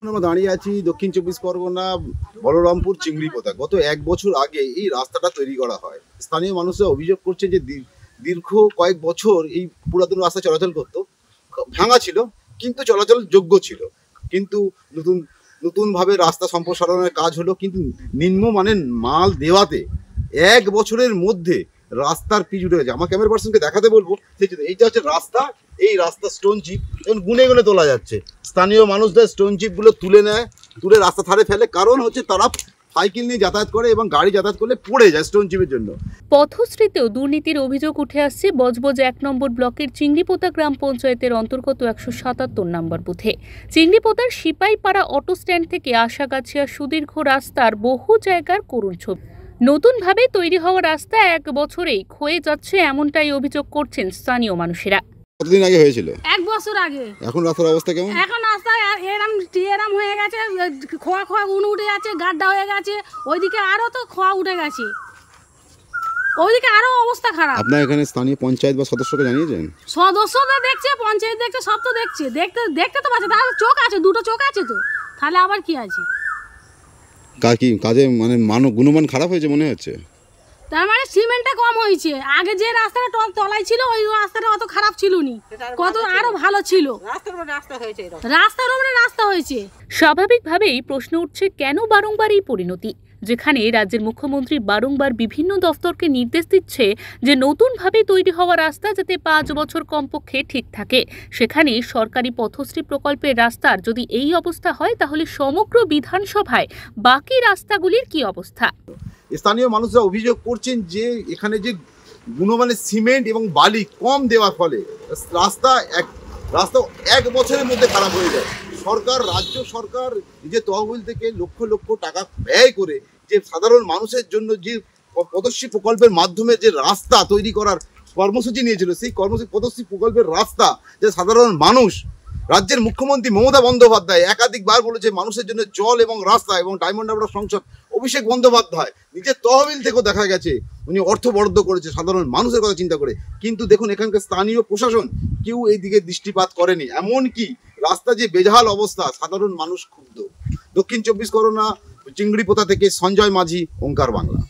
আমরা দাঁড়িয়ে আছি দক্ষিণ চব্বিশ পরগনা বলরামপুর চিংড়িপোতা। গত 1 বছর আগে এই রাস্তাটা তৈরি করা হয়। স্থানীয় মানুষরা অভিযোগ করছে যে দীর্ঘ কয়েক বছর এই পুরাতন রাস্তা চলাচল করতো, ভাঙা ছিল কিন্তু চলাচল যোগ্য ছিল। কিন্তু নতুনভাবে রাস্তা সম্প্রসারণের কাজ হলো, কিন্তু নিম্নমানের মাল দেওয়াতে 1 বছরের মধ্যে রাস্তার পিচ উঠে গেছে। আমার ক্যামেরা পার্সনকে দেখাতে বলবো, এইটা হচ্ছে রাস্তা। এই রাস্তা স্টোন চিপ এখন গুনে গুনে তোলা যাচ্ছে। স্থানীয় মানুষদের স্টোন চিপগুলো তুলে রাস্তা ধারে ফেলে, কারণ হচ্ছে তারা সাইকেল নিয়ে যাতায়াত করে এবং গাড়ি যাতায়াত করলে পড়ে যায় স্টোন চিপের জন্য। পথশ্রীতেও দুর্নীতির অভিযোগ উঠে আসছে বজবজ 1 নম্বর ব্লকের চিংড়িপোতা গ্রাম পঞ্চায়েতের অন্তর্গত 177 নম্বর বুথে। চিংড়িপোতার সিপাইপাড়া অটো স্ট্যান্ড থেকে আশাগাছিয়া সুদীর্ঘ রাস্তার বহু জায়গার করুণ ছবি। নতুনভাবে তৈরি হওয়া রাস্তা 1 বছরেই ক্ষয়ে যাচ্ছে, এমনটাই অভিযোগ করছেন স্থানীয় মানুষেরা। কতদিন আগে হয়েছিল? 1 বছর আগে। এখন রাস্তার অবস্থা কেমন? এখন রাস্তা এরম হয়ে গেছে, খোয়া উঠে যাচ্ছে, গাড্ডা হয়ে গেছে। ওইদিকে আরো তো খোয়া উঠে গেছে, ওইদিকে আরো অবস্থা খারাপ। আপনার এখানে স্থানীয় পঞ্চায়েত বা সদস্যকে জানিয়েছেন? সদস্যরা দেখছে, পঞ্চায়েত দেখছে, সব তো দেখছে। দেখতে তো পাচ্ছে, তার চোখ আছে, দুটো চোখ আছে তো, তাহলে আবার কি আছে? কাজে মানে গুণমান খারাপ হয়েছে মনে হচ্ছে। তার মানে সিমেন্টটা কম হয়েছে। আগে যে রাস্তাটা তলায় ছিল ওই রাস্তাটা অত খারাপ ছিল নি, কত আরো ভালো ছিল। রাস্তার উপরে রাস্তা হয়েছে। স্বাভাবিকভাবেই প্রশ্ন উঠছে, কেন বারংবার এই পরিণতি, যেখানে রাজ্যের মুখ্যমন্ত্রী বারংবার বিভিন্ন দফতরকে নির্দেশ দিচ্ছে যে নতুনভাবে তৈরি হওয়া রাস্তা যাতে 5 বছর কমপক্ষে ঠিক থাকে। সেখানে সরকারি পথশ্রী প্রকল্পের রাস্তার যদি এই অবস্থা হয়, তাহলে সমগ্র বিধানসভায় বাকি রাস্তাগুলির কি অবস্থা? স্থানীয় মানুষরা অভিযোগ করছেন যে এখানে যে গুণমানের সিমেন্ট এবং বালি কম দেওয়ার ফলে রাস্তা 1 বছরের মধ্যে খারাপ হয়ে যায়। রাজ্য সরকার নিজের তহবিল থেকে লক্ষ লক্ষ টাকা ব্যয় করে যে সাধারণ মানুষের জন্য যে পথশ্রী প্রকল্পের মাধ্যমে যে রাস্তা তৈরি করার কর্মসূচি নিয়েছিল, সেই পথশ্রী প্রকল্পের রাস্তা যে সাধারণ মানুষ, রাজ্যের মুখ্যমন্ত্রী মমতা বন্দ্যোপাধ্যায় একাধিকবার বলেছে মানুষের জন্য জল এবং রাস্তা, এবং ডায়মন্ড হারবার সংসদ অভিষেক বন্দ্যোপাধ্যায় নিজের তহবিল থেকেও দেখা গেছে উনি অর্থ বরাদ্দ করেছে সাধারণ মানুষের কথা চিন্তা করে। কিন্তু দেখুন, এখানকার স্থানীয় প্রশাসন কেউ এই দিকে দৃষ্টিপাত করেনি। এমনকি রাস্তা যে বেজাহাল অবস্থা, সাধারণ মানুষ ক্ষুব্ধ। দক্ষিণ চব্বিশ পরগনা চিংড়িপোতা থেকে সঞ্জয় মাঝি, ওঙ্কার বাংলা।